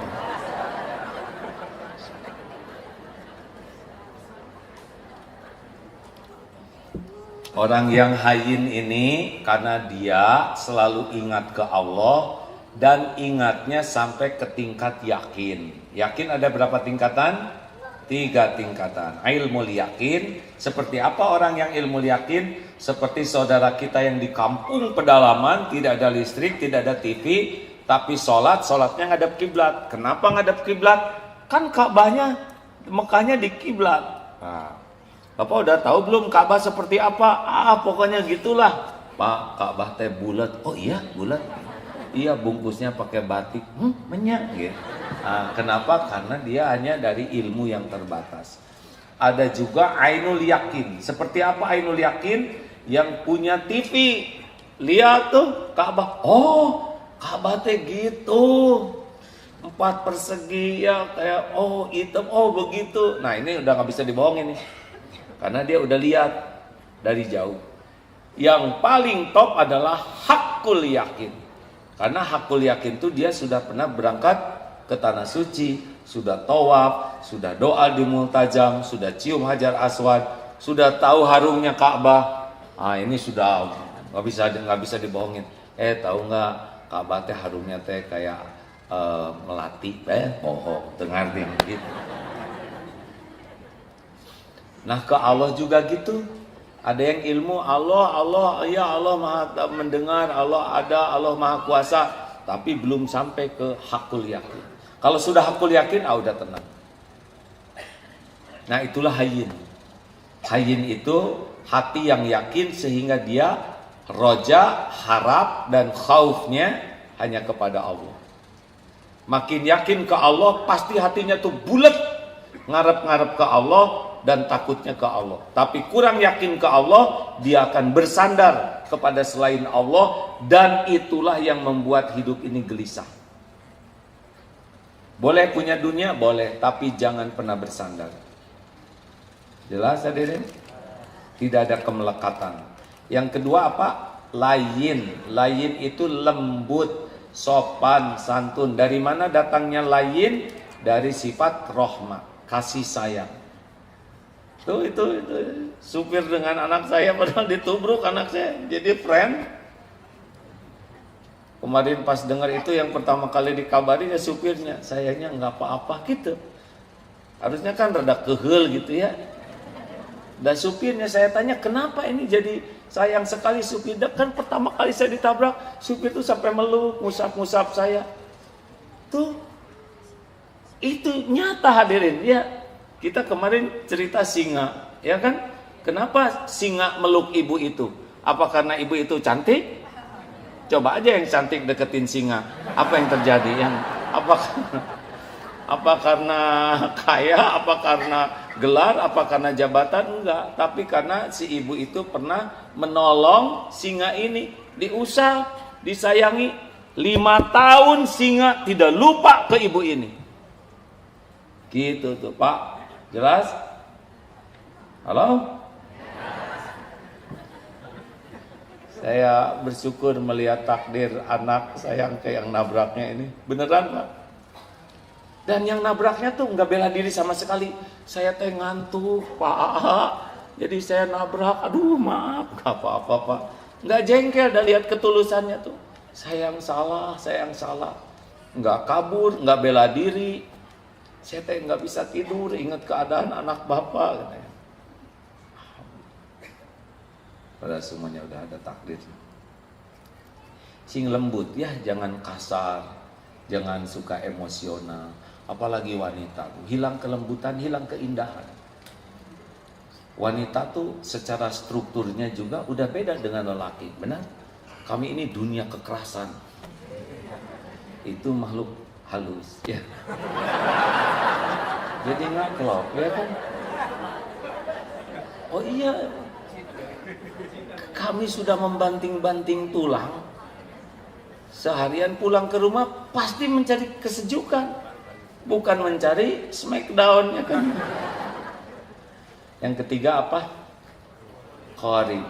Speaker 2: Orang yang hayyin ini karena dia selalu ingat ke Allah dan ingatnya sampai ke tingkat yakin. Yakin ada berapa tingkatan? 3 tingkatan. Ilmu yakin. Seperti apa orang yang ilmu yakin? Seperti saudara kita yang di kampung pedalaman, tidak ada listrik, tidak ada TV, tapi sholatnya ngadap kiblat. Kenapa ngadap kiblat? Kan Ka'bahnya, Mekahnya di kiblat. Nah, Bapak udah tahu belum Ka'bah seperti apa? Pokoknya gitulah. Pak, Ka'bah teh bulat. Oh iya, bulat. Iya, bungkusnya pakai batik. Menyak gitu. Kenapa? Karena dia hanya dari ilmu yang terbatas. Ada juga ainul yakin. Seperti apa ainul yakin? Yang punya TV. Lihat tuh Ka'bah. Oh, Ka'bah teh gitu. 4 persegi ya, kayak hitam, begitu. Nah, ini udah nggak bisa dibohongin nih. Karena dia udah lihat dari jauh. Yang paling top adalah hakul yakin. Karena hakul yakin itu dia sudah pernah berangkat ke tanah suci, sudah tawaf, sudah doa di multajam, sudah cium hajar aswad, sudah tahu harumnya Ka'bah. Ini sudah nggak bisa dibohongin. Tahu nggak Ka'bah teh harumnya teh kayak melati, dengar gitu. Nah, ke Allah juga gitu. Ada yang ilmu Allah, ya Allah Maha mendengar, Allah ada, Allah Maha kuasa, tapi belum sampai ke hakul yakin. Kalau sudah hakul yakin, udah tenang. Nah, itulah hayyin. Hayyin itu hati yang yakin sehingga dia roja, harap dan khaufnya hanya kepada Allah. Makin yakin ke Allah, pasti hatinya tuh bulat, ngarep-ngarep ke Allah dan takutnya ke Allah. Tapi kurang yakin ke Allah, dia akan bersandar kepada selain Allah, dan itulah yang membuat hidup ini gelisah. Boleh punya dunia, boleh, tapi jangan pernah bersandar. Jelas hadirin? Tidak ada kemelekatan. Yang kedua apa? Layyin. Layyin itu lembut, sopan, santun. Dari mana datangnya layyin? Dari sifat rahmah, kasih sayang. Itu supir dengan anak saya padahal ditubruk anak saya jadi friend. Kemarin pas dengar itu yang pertama kali dikabari ya supirnya, sayangnya nggak apa-apa gitu. Harusnya kan rada kehel gitu ya. Dan supirnya saya tanya, kenapa ini jadi sayang sekali supir? Kan pertama kali saya ditabrak, supir itu sampai meluk, ngusap-ngusap saya. Itu nyata hadirin ya. Kita kemarin cerita singa, ya kan? Kenapa singa meluk ibu itu? Apa karena ibu itu cantik? Coba aja yang cantik deketin singa. Apa yang terjadi? Apa karena kaya? Apa karena gelar? Apa karena jabatan? Enggak. Tapi karena si ibu itu pernah menolong singa ini, diusap, disayangi. 5 tahun singa tidak lupa ke ibu ini. Gitu tuh Pak. Jelas? Halo? Saya bersyukur melihat takdir anak saya yang nabraknya ini. Beneran Pak? Dan yang nabraknya tuh nggak bela diri sama sekali. Saya teh ngantuk Pak. Jadi saya nabrak. Aduh maaf. Gak apa-apa Pak. Nggak jengkel dan lihat ketulusannya tuh.
Speaker 1: Saya yang salah. Nggak kabur, nggak bela diri. Saya teh nggak bisa tidur, ingat keadaan anak bapak. Katanya. Padahal semuanya udah ada takdir. Sing lembut ya, jangan kasar, jangan suka emosional. Apalagi wanita, hilang kelembutan, hilang keindahan. Wanita tuh secara strukturnya juga udah beda dengan lelaki, benar? Kami ini dunia kekerasan. Itu makhluk halus, ya. Jadi nggak klop, ya kan? Oh iya, kami sudah membanting-banting tulang. Seharian pulang ke rumah pasti mencari kesejukan, bukan mencari smackdown, ya kan? Yang ketiga apa? Qarib.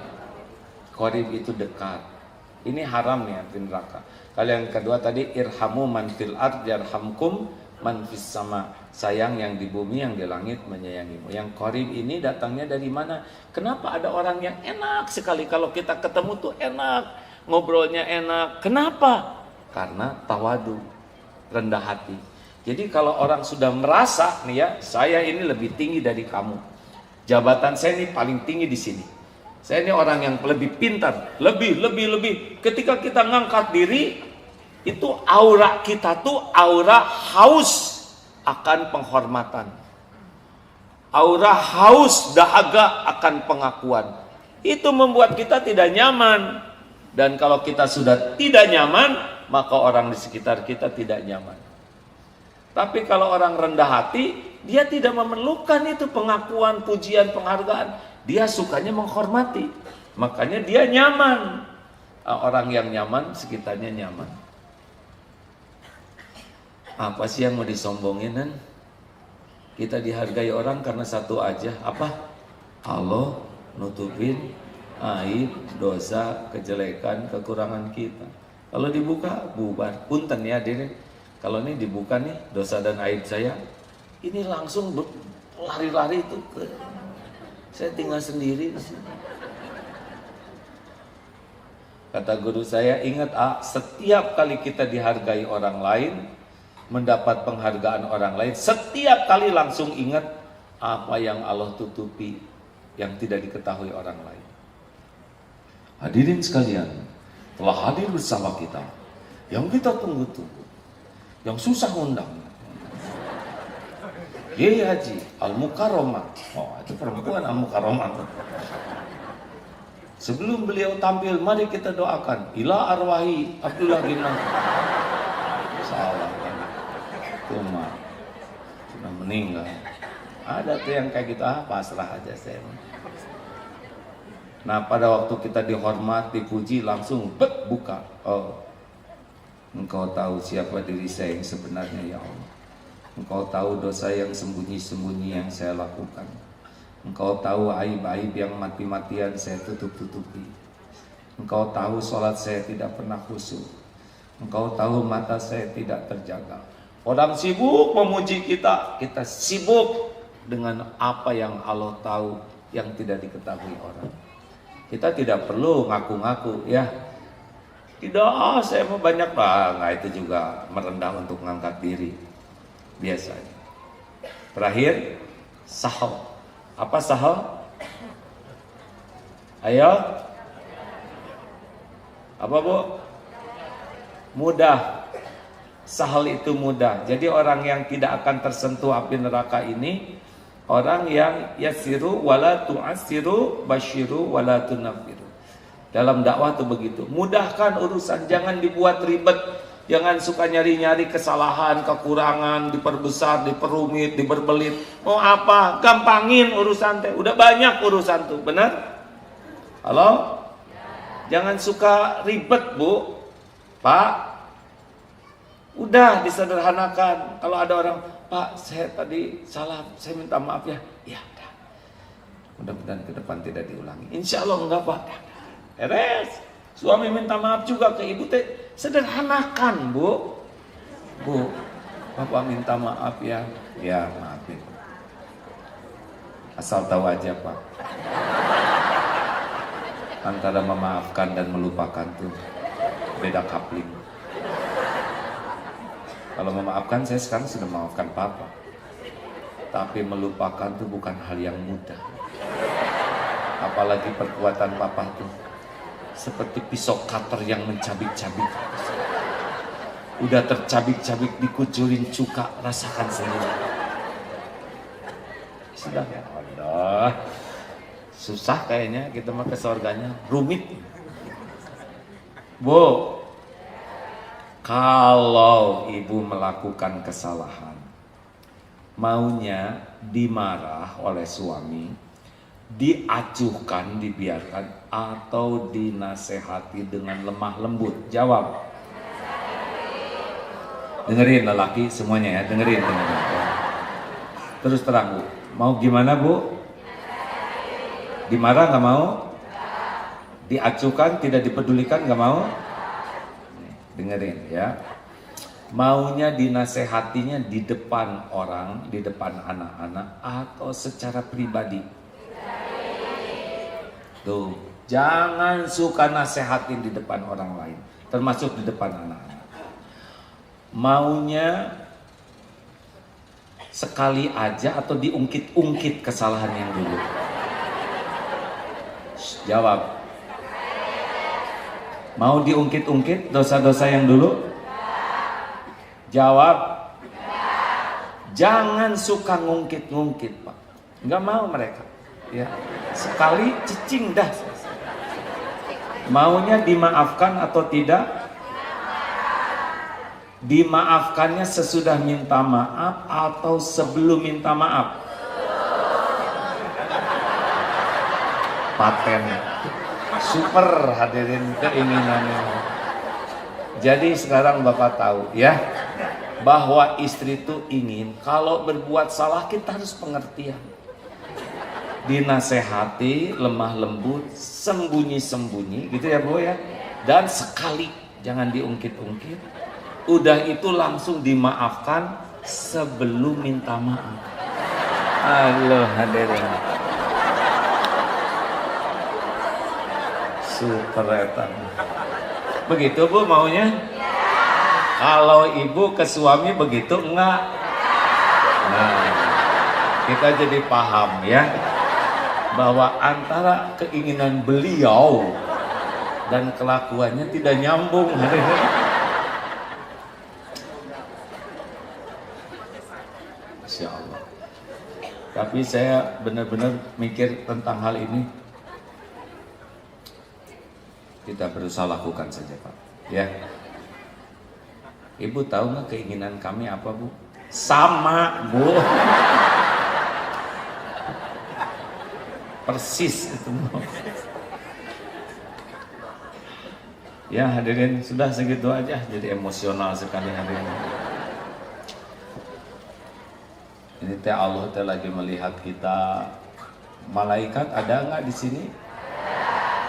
Speaker 1: Qarib itu dekat. Ini haram ya di neraka. Kalau yang kedua tadi irhamu man fil ard yarhamkum man fis sama. Sayang yang di bumi, yang di langit menyayangimu. Yang qarib ini datangnya dari mana? Kenapa ada orang yang enak sekali kalau kita ketemu tuh enak, ngobrolnya enak. Kenapa? Karena tawadu, rendah hati. Jadi kalau orang sudah merasa nih ya, saya ini lebih tinggi dari kamu. Jabatan saya ini paling tinggi di sini. Saya ini orang yang lebih pintar, lebih. Ketika kita ngangkat diri, itu aura kita tuh aura haus akan penghormatan. Aura haus dahaga akan pengakuan. Itu membuat kita tidak nyaman. Dan kalau kita sudah tidak nyaman, maka orang di sekitar kita tidak nyaman. Tapi kalau orang rendah hati, dia tidak memerlukan itu pengakuan, pujian, penghargaan. Dia sukanya menghormati. Makanya dia nyaman. Orang yang nyaman, sekitarnya nyaman. Apa sih yang mau disombongin kan? Kita dihargai orang karena satu aja. Apa? Allah nutupin aib, dosa, kejelekan, kekurangan kita. Kalau dibuka, bubar. Punten ya hadirin. Kalau ini dibuka nih, dosa dan aib saya, ini langsung lari-lari itu ke saya tinggal sendiri di sini. Kata guru saya, ingat setiap kali kita dihargai orang lain, mendapat penghargaan orang lain, setiap kali langsung ingat apa yang Allah tutupi yang tidak diketahui orang lain. Hadirin sekalian, telah hadir bersama kita yang kita tunggu-tunggu, yang susah undang, Kiai Haji Al-Mukarramah. Oh, itu perempuan Al-Mukarramah. Sebelum beliau tampil, mari kita doakan ila arwahi Abdullah bin salah kan. Cuma sudah meninggal. Ada tuh yang kayak gitu, pasrah aja saya. Nah, pada waktu kita dihormat, dipuji, langsung buka. Oh, Engkau tahu siapa diri saya yang sebenarnya, ya Allah. Engkau tahu dosa yang sembunyi-sembunyi yang saya lakukan. Engkau tahu aib-aib yang mati-matian saya tutup-tutupi. Engkau tahu sholat saya tidak pernah khusyuk. Engkau tahu mata saya tidak terjaga. Orang sibuk memuji kita, kita sibuk dengan apa yang Allah tahu yang tidak diketahui orang. Kita tidak perlu ngaku-ngaku ya. Tidak, saya mau banyak nggak, itu juga merendah untuk mengangkat diri biasanya. Terakhir, sahal. Apa sahal? Ayo, apa bu? Mudah. Sahal itu mudah. Jadi orang yang tidak akan tersentuh api neraka ini, orang yang yasiru wala tu'asiru, basyiru wala tunafiru. Dalam dakwah tuh begitu. Mudahkan urusan, jangan dibuat ribet. Jangan suka nyari-nyari kesalahan, kekurangan, diperbesar, diperumit, diberbelit. Mau apa? Gampangin urusan teh. Udah banyak urusan tuh, benar? Halo? Jangan suka ribet, Bu. Pak. Udah disederhanakan. Kalau ada orang, Pak, saya tadi salah, saya minta maaf ya. Ya, udah. Mudah-mudahan ke depan tidak diulangi. Insya Allah enggak, Pak. Beres. Suami minta maaf juga ke ibu teh, sederhanakan, Bu. Bu, Bapak minta maaf ya. Ya, maafin. Asal tahu aja, Pak. Antara memaafkan dan melupakan tuh
Speaker 2: beda kapling. Kalau memaafkan, saya sekarang sudah memaafkan papa. Tapi melupakan itu bukan hal yang mudah. Apalagi perbuatan papa itu seperti pisau cutter yang mencabik-cabik. Udah tercabik-cabik, dikucurin cuka, rasakan sendiri. Sudah ya Allah. Susah kayaknya kita mah ke surganya, rumit. Bu, kalau ibu melakukan kesalahan, maunya dimarah oleh suami, diacuhkan, dibiarkan, atau dinasehati dengan lemah lembut? Jawab. Dengerin lelaki semuanya ya, dengerin. Terus terang Bu, mau gimana Bu? Dimarah nggak mau? Diacuhkan, tidak dipedulikan nggak mau? Dengerin ya. Maunya dinasehatinya di depan orang, di depan anak-anak, atau secara pribadi? Tuh, jangan suka nasehatin di depan orang lain, termasuk di depan anak-anak. Maunya sekali aja atau diungkit-ungkit kesalahan yang dulu? Jawab. Mau diungkit-ungkit dosa-dosa yang dulu? Jawab. Jangan suka ngungkit-ngungkit, Pak. Nggak mau mereka. Ya, sekali cicing dah. Maunya dimaafkan atau tidak? Dimaafkannya sesudah minta maaf atau sebelum minta maaf? Paten. Super hadirin keinginannya. Jadi sekarang Bapak tahu ya, bahwa istri itu ingin kalau berbuat salah kita harus pengertian. Dinasehati, lemah lembut, sembunyi-sembunyi gitu ya Bu ya. Dan sekali, jangan diungkit-ungkit. Udah itu langsung dimaafkan sebelum minta maaf. Halo hadirin. Super etan. Begitu Bu maunya? Kalau ibu ke suami begitu enggak? Nah, kita jadi paham ya, bahwa antara keinginan beliau dan kelakuannya tidak nyambung. Masya Allah. Tapi saya benar-benar mikir tentang hal ini. Kita berusaha lakukan saja Pak. Ya. Ibu tahu nggak keinginan kami apa Bu? Sama Bu. Persis itu. Ya hadirin, sudah segitu aja. Jadi emosional sekali hadirin. Ini teh Allah teh lagi melihat kita. Malaikat ada nggak di sini?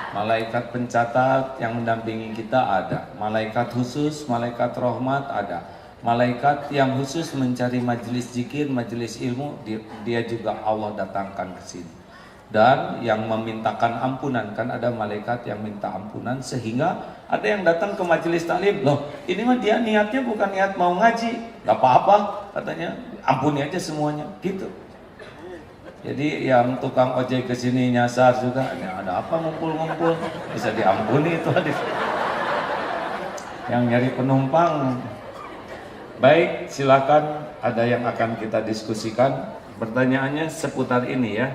Speaker 2: Malaikat pencatat yang mendampingi kita ada. Malaikat khusus, malaikat rahmat ada. Malaikat yang khusus mencari majelis zikir, majelis ilmu, dia juga Allah datangkan ke sini. Dan yang memintakan ampunan, kan ada malaikat yang minta ampunan, sehingga ada yang datang ke majelis taklim. Loh, ini mah dia niatnya bukan niat mau ngaji, gak apa-apa katanya, ampuni aja semuanya, gitu. Jadi yang tukang ojek kesini nyasar juga, ya ada apa ngumpul-ngumpul, bisa diampuni itu hadis. Yang nyari penumpang, baik silakan, ada yang akan kita diskusikan. Pertanyaannya seputar ini ya.